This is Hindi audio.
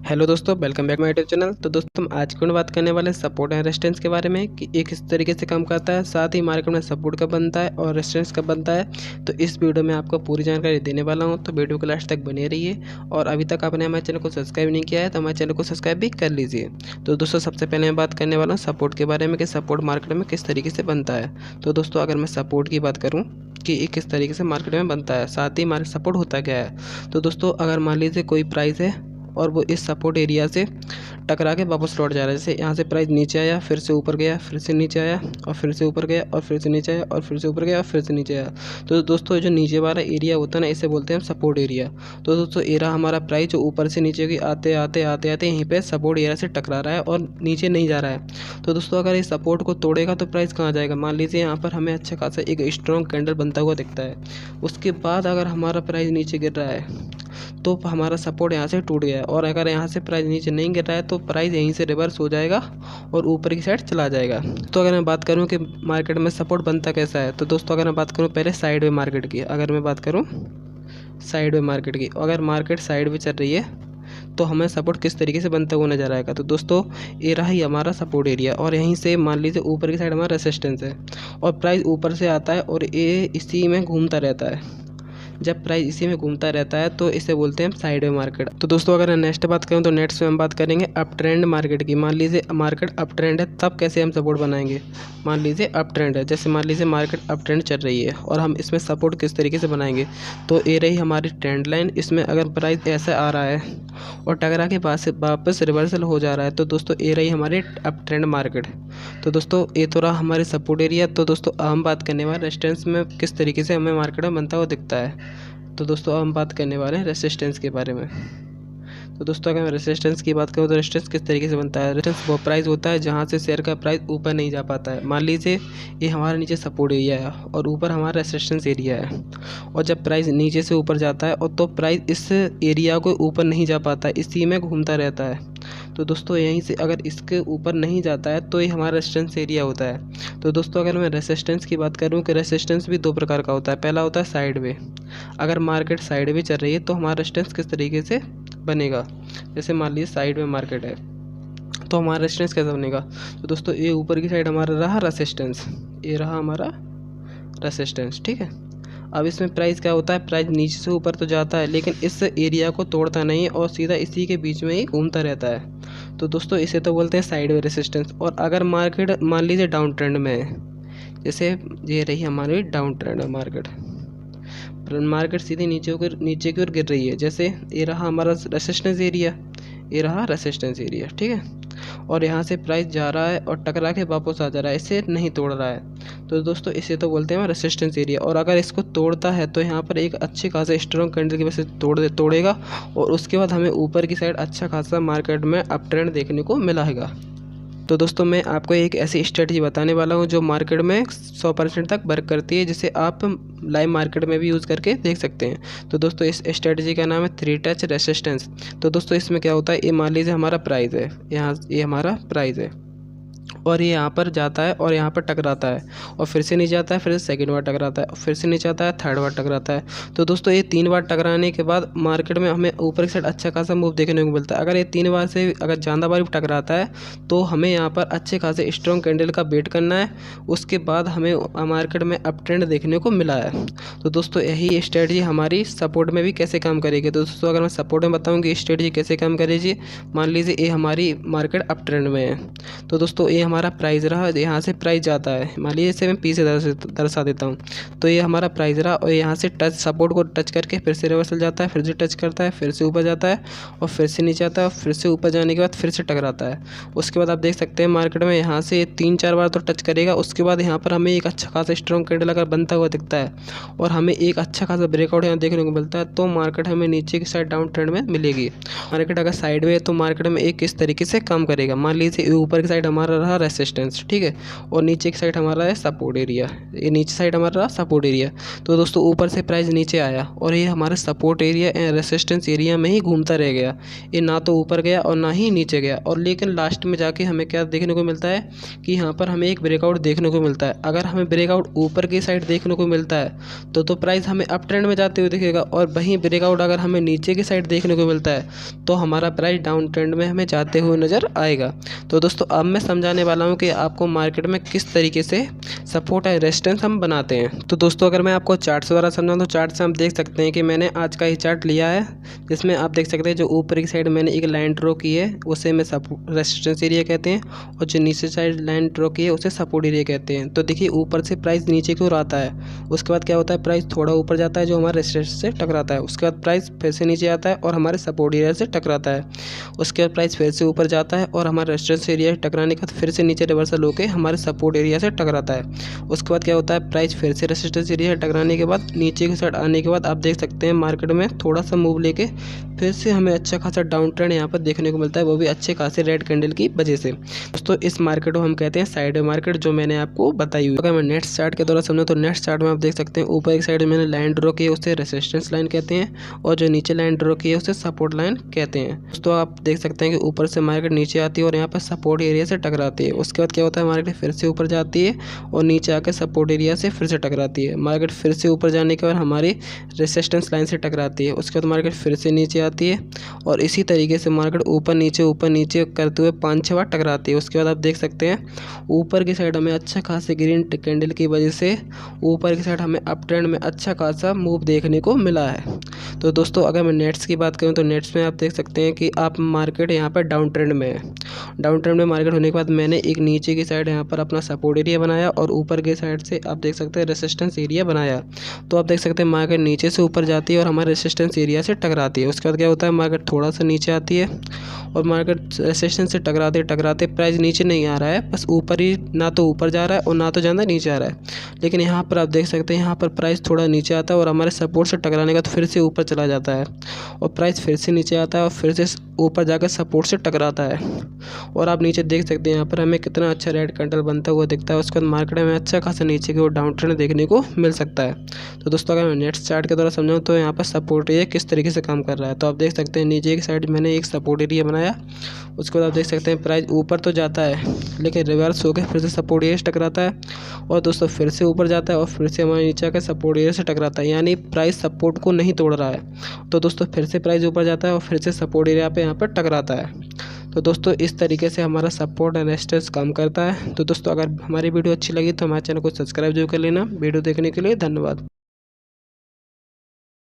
हेलो दोस्तों, welcome back my YouTube channel. तो दोस्तों हम आज की बात करने वाले हैं सपोर्ट एंड रेजिस्टेंस के बारे में कि ये किस तरीके से काम करता है, साथ ही मार्केट में सपोर्ट कब बनता है और रेजिस्टेंस कब बनता है। तो इस वीडियो में आपको पूरी जानकारी देने वाला हूं, तो वीडियो को लास्ट तक बने रहिए। और अभी तक आपने हमारे चैनल को सब्सक्राइब नहीं किया है तो हमारे चैनल को सब्सक्राइब भी कर लीजिए। तो दोस्तों सबसे पहले मैं बात करने वाला हूँ सपोर्ट के बारे में कि सपोर्ट मार्केट में किस तरीके से बनता है। तो दोस्तों अगर मैं सपोर्ट की बात करूँ कि ये किस तरीके से मार्केट में बनता है, साथ ही मार्केट सपोर्ट होता क्या है। तो दोस्तों अगर मान लीजिए कोई प्राइस है और वो इस सपोर्ट एरिया से टकरा के वापस लौट जा रहा है, जैसे यहाँ से प्राइस नीचे आया, फिर से ऊपर गया, फिर से नीचे आया और फिर से ऊपर गया और फिर से नीचे आया और फिर से ऊपर गया और फिर से नीचे आया। तो दोस्तों जो नीचे वाला एरिया होता है ना, इसे बोलते हैं हम सपोर्ट एरिया। तो दोस्तों एरा हमारा प्राइस जो ऊपर से नीचे की आते आते आते आते यहीं पे सपोर्ट एरिया से टकरा रहा है और नीचे नहीं जा रहा है। तो दोस्तों अगर इस सपोर्ट को तोड़ेगा तो प्राइस कहाँ जाएगा। मान लीजिए यहाँ पर हमें अच्छा खासा एक स्ट्रॉन्ग कैंडल बनता हुआ दिखता है, उसके बाद अगर हमारा प्राइस नीचे गिर रहा है तो हमारा सपोर्ट यहाँ से टूट गया है। और अगर यहाँ से प्राइस नीचे नहीं गिर रहा है तो प्राइस यहीं से रिवर्स हो जाएगा और ऊपर की साइड चला जाएगा। तो अगर मैं बात करूँ कि मार्केट में सपोर्ट बनता कैसा है, तो दोस्तों अगर मैं बात करूँ पहले साइड वे मार्केट की, अगर मैं बात करूँ साइड वे मार्केट की, अगर मार्केट साइड वे चल रही है तो हमें सपोर्ट किस तरीके से बनता हुआ नजर आएगा। तो दोस्तों ये रहा ही हमारा सपोर्ट एरिया और यहीं से मान लीजिए ऊपर की साइड हमारा रेसिस्टेंस है और प्राइस ऊपर से आता है और ये इसी में घूमता रहता है। जब प्राइस इसी में घूमता रहता है तो इसे बोलते हैं साइड वे मार्केट। तो दोस्तों अगर मैं नेक्स्ट बात करूँ तो नेक्स्ट में हम बात करेंगे अप ट्रेंड मार्केट की। मान लीजिए मार्केट अप ट्रेंड है, तब कैसे हम सपोर्ट बनाएंगे। मान लीजिए अप ट्रेंड है, जैसे मान लीजिए मार्केट अप ट्रेंड चल रही है और हम इसमें सपोर्ट किस तरीके से बनाएंगे। तो ये रही हमारी ट्रेंड लाइन, इसमें अगर प्राइस ऐसा आ रहा है और टकरा के पास वापस रिवर्सल हो जा रहा है तो दोस्तों ये रही हमारी अप ट्रेंड मार्केट। तो दोस्तों ये तो रहा हमारे सपोर्ट एरिया। तो दोस्तों हम बात करने वाले रेजिस्टेंस में किस तरीके से हमें मार्केट में बनता हुआ दिखता है। तो दोस्तों हम बात करने वाले हैं रेजिस्टेंस के बारे में। तो दोस्तों अगर मैं रेजिस्टेंस की बात करूँ तो रेजिस्टेंस किस तरीके से बनता है। रेजिस्टेंस वो प्राइस होता है जहाँ से शेयर का प्राइस ऊपर नहीं जा पाता है। मान लीजिए ये हमारे नीचे सपोर्ट एरिया है और ऊपर हमारा रेजिस्टेंस एरिया है, और जब प्राइस नीचे से ऊपर जाता है और तो प्राइस इस एरिया को ऊपर नहीं जा पाता है, इसी में घूमता रहता है। तो दोस्तों यहीं से अगर इसके ऊपर नहीं जाता है तो ये हमारा रेजिस्टेंस एरिया होता है। तो दोस्तों अगर मैं रेजिस्टेंस की बात करूँ कि रेजिस्टेंस भी दो प्रकार का होता है। पहला होता है साइड वे, अगर मार्केट साइड वे चल रही है तो हमारा रेजिस्टेंस किस तरीके से बनेगा। जैसे मान लीजिए साइड में मार्केट है तो हमारा रेजिस्टेंस कैसा बनेगा। तो दोस्तों ये ऊपर की साइड हमारा रहा रेजिस्टेंस, ये रहा हमारा रेजिस्टेंस, ठीक है। अब इसमें प्राइस क्या होता है, प्राइस नीचे से ऊपर तो जाता है लेकिन इस एरिया को तोड़ता नहीं है और सीधा इसी के बीच में ही घूमता रहता है। तो दोस्तों इसे तो बोलते हैं साइड वे रेजिस्टेंस। और अगर मार्केट मान लीजिए डाउन ट्रेंड में है, जैसे ये रही हमारी डाउन ट्रेंड है मार्केट, मार्केट सीधे नीचे की ओर गिर रही है, जैसे ये रहा हमारा रेजिस्टेंस एरिया, ये रहा रेजिस्टेंस एरिया, ठीक है। और यहाँ से प्राइस जा रहा है और टकरा के वापस आ जा रहा है, इसे नहीं तोड़ रहा है। तो दोस्तों इसे तो बोलते हैं रेजिस्टेंस एरिया। और अगर इसको तोड़ता है तो यहाँ पर एक अच्छे खासा स्ट्रॉन्ग कैंडल की वजह से तोड़ेगा और उसके बाद हमें ऊपर की साइड अच्छा खासा मार्केट में अप ट्रेंड देखने को मिलेगा। तो दोस्तों मैं आपको एक ऐसी स्ट्रेटजी बताने वाला हूँ जो मार्केट में 100% तक वर्क करती है, जिसे आप लाइव मार्केट में भी यूज़ करके देख सकते हैं। तो दोस्तों इस स्ट्रेटजी का नाम है 3 टच रेजिस्टेंस। तो दोस्तों इसमें क्या होता है, ये मान लीजिए हमारा प्राइस है, यहाँ ये हमारा प्राइस है और ये यहाँ पर जाता है और यहाँ पर टकराता है और फिर से नीचे आता है, फिर से सेकंड बार टकराता है और फिर से नीचे आता है, थर्ड बार टकराता है। तो दोस्तों ये 3 बार टकराने के बाद मार्केट में हमें ऊपर की साइड अच्छा खासा मूव देखने को मिलता है। अगर ये 3 बार से अगर ज़्यादा बार भी टकराता है तो हमें यहाँ पर अच्छे खासे स्ट्रॉन्ग कैंडल का वेट करना है, उसके बाद हमें मार्केट में अप ट्रेंड देखने को मिला है। तो दोस्तों यही स्ट्रेटजी हमारी सपोर्ट में भी कैसे काम करेगी। तो दोस्तों अगर मैं सपोर्ट में बताऊँ कि स्ट्रेटजी कैसे काम करेगी, मान लीजिए ये हमारी मार्केट अप ट्रेंड में है। तो दोस्तों ये हमारा प्राइस रहा, यहाँ से प्राइस जाता है, मान लीजिए इसे मैं पी से दर्शा देता हूँ। तो ये हमारा प्राइस रहा और यहाँ से टच सपोर्ट को टच करके फिर से रिवर्सल जाता है, फिर से टच करता है, फिर से ऊपर जाता है और फिर से नीचे आता है, फिर से ऊपर जाने के बाद फिर से टकराता है। उसके बाद आप देख सकते हैं मार्केट में यहाँ से 3-4 बार तो टच करेगा, उसके बाद यहाँ पर हमें एक अच्छा खासा स्ट्रॉन्ग कैंडल अगर बनता हुआ दिखता है और हमें एक अच्छा खासा ब्रेकआउट यहाँ देखने को मिलता है तो मार्केट हमें नीचे की साइड डाउन ट्रेंड में मिलेगी। मार्केट अगर साइड में है तो मार्केट में एक किस तरीके से काम करेगा। मान लीजिए ऊपर की साइड हमारा रहा रहा रेसिस्टेंस, ठीक है, और नीचे की साइड हमारा है सपोर्ट एरिया। ये नीचे साइड हमारा रहा सपोर्ट एरिया। तो दोस्तों ऊपर से प्राइस नीचे आया और ये हमारे सपोर्ट एरिया रेसिस्टेंस एरिया में ही घूमता रह गया। ये ना तो ऊपर गया और ना ही नीचे गया, और लेकिन लास्ट में जाके हमें क्या देखने को मिलता है कि यहाँ पर हमें एक ब्रेकआउट देखने को मिलता है। अगर हमें ब्रेकआउट ऊपर की साइड देखने को मिलता है तो प्राइस हमें अप ट्रेंड में जाते हुए दिखेगा, और वहीं ब्रेकआउट अगर हमें नीचे की साइड देखने को मिलता है तो हमारा प्राइस डाउन ट्रेंड में हमें जाते हुए नज़र आएगा। तो दोस्तों अब मैं समझाने वाला हूँ कि आपको मार्केट में किस तरीके से सपोर्ट एंड रेजिस्टेंस हम बनाते हैं। तो दोस्तों अगर मैं आपको चार्ट से द्वारा समझाऊँ तो चार्ट से हम देख सकते हैं कि मैंने आज का ही चार्ट लिया है, जिसमें आप देख सकते हैं जो ऊपर की साइड मैंने एक लाइन ड्रॉ की है उसे मैं रेजिस्टेंस एरिया कहते हैं, और जो नीचे साइड लाइन ड्रॉ की है उसे सपोर्ट एरिया कहते हैं। तो देखिए ऊपर से प्राइस नीचे की ओर आता है, उसके बाद क्या होता है प्राइस थोड़ा ऊपर जाता है जो हमारे रेजिस्टेंस से टकराता है, उसके बाद प्राइस फिर से नीचे आता है और हमारे सपोर्ट एरिया से टकराता है, उसके बाद प्राइस फिर से ऊपर जाता है और हमारे रेजिस्टेंस एरिया से टकराने के बाद फिर से नीचे रिवर्सल होकर हमारे सपोर्ट एरिया से टकराता है। उसके बाद क्या होता है प्राइस फिर से रेजिस्टेंस एरिया से टकराने के बाद नीचे की साइड आने के बाद आप देख सकते हैं मार्केट में थोड़ा सा मूव लेके फिर से हमें अच्छा खासा डाउन ट्रेंड यहाँ पर देखने को मिलता है, वो भी अच्छे खासे रेड कैंडल की वजह से। दोस्तों इस मार्केट को हम कहते हैं साइड मार्केट, जो मैंने आपको बताई हुई। अगर मैं नेक्स्ट चार्ट के द्वारा समझूँ तो नेक्स्ट चार्ट में आप देख सकते हैं ऊपर एक साइड मैंने लाइन ड्रॉ की है उसे रेजिस्टेंस लाइन कहते हैं, और जो नीचे लाइन ड्रॉ की है उसे सपोर्ट लाइन कहते हैं। दोस्तों आप देख सकते हैं कि ऊपर से मार्केट नीचे आती है और यहाँ पर सपोर्ट एरिया से टकराती है, उसके बाद क्या होता है मार्केट फिर से ऊपर जाती है और नीचे आकर सपोर्ट एरिया से फिर से टकराती है। मार्केट फिर से ऊपर जाने के बाद हमारी रेजिस्टेंस लाइन से टकराती है, उसके बाद मार्केट फिर से नीचे आती है और इसी तरीके से मार्केट ऊपर नीचे करते हुए 5-6 बार टकराती है। उसके बाद आप देख सकते हैं ऊपर की साइड हमें अच्छा खासे ग्रीन कैंडल की वजह से ऊपर की साइड हमें अप ट्रेंड में अच्छा खासा मूव देखने को मिला है। तो दोस्तों अगर मैं नेट्स की बात करूं तो नेट्स में आप देख सकते हैं कि आप मार्केट यहाँ पर डाउन ट्रेंड में है। डाउन ट्रेंड में मार्केट होने के बाद मैंने एक नीचे की साइड यहाँ पर अपना सपोर्ट एरिया बनाया और ऊपर की साइड से आप देख सकते हैं रेजिस्टेंस एरिया बनाया। तो आप देख सकते हैं मार्केट नीचे से ऊपर जाती है और हमारे रेजिस्टेंस एरिया से टकराती है। उसके बाद क्या होता है मार्केट थोड़ा सा नीचे आती है और मार्केट रेजिस्टेंस से टकराते प्राइस नीचे नहीं आ रहा है, बस ऊपर ही, ना तो ऊपर जा रहा है और ना तो ज़्यादा नीचे आ रहा है। लेकिन यहाँ पर आप देख सकते हैं यहाँ पर प्राइस थोड़ा नीचे आता है और हमारे सपोर्ट से टकराने का तो फिर से ऊपर चला जाता है और प्राइस फिर से नीचे आता है और फिर से ऊपर जाकर सपोर्ट से टकराता है। और आप नीचे देख सकते हैं यहाँ पर हमें कितना अच्छा रेड कैंडल बनता हुआ दिखता है। उसके बाद मार्केट में अच्छा खासा नीचे की ओर डाउन ट्रेंड देखने को मिल सकता है। तो दोस्तों अगर मैं नेक्स्ट चार्ट के द्वारा समझाऊँ तो यहाँ पर सपोर्ट एरिया किस तरीके से काम कर रहा है, तो आप देख सकते हैं नीचे की साइड मैंने एक सपोर्ट एरिया बनाया। उसके बाद आप देख सकते हैं प्राइस ऊपर तो जाता है लेकिन रिवर्स होकर फिर से सपोर्ट एरिया से टकराता है और दोस्तों फिर से ऊपर जाता है और फिर से हमारे नीचे आकर सपोर्ट एरिया से टकराता है, यानी प्राइस सपोर्ट को नहीं तोड़ रहा है। तो दोस्तों फिर से प्राइस ऊपर जाता है और फिर से सपोर्ट एरिया पे यहाँ पर टकराता है। तो दोस्तों इस तरीके से हमारा सपोर्ट एंड रेजिस्टेंस काम करता है। तो दोस्तों अगर हमारी वीडियो अच्छी लगी तो हमारे चैनल को सब्सक्राइब जरूर कर लेना। वीडियो देखने के लिए धन्यवाद।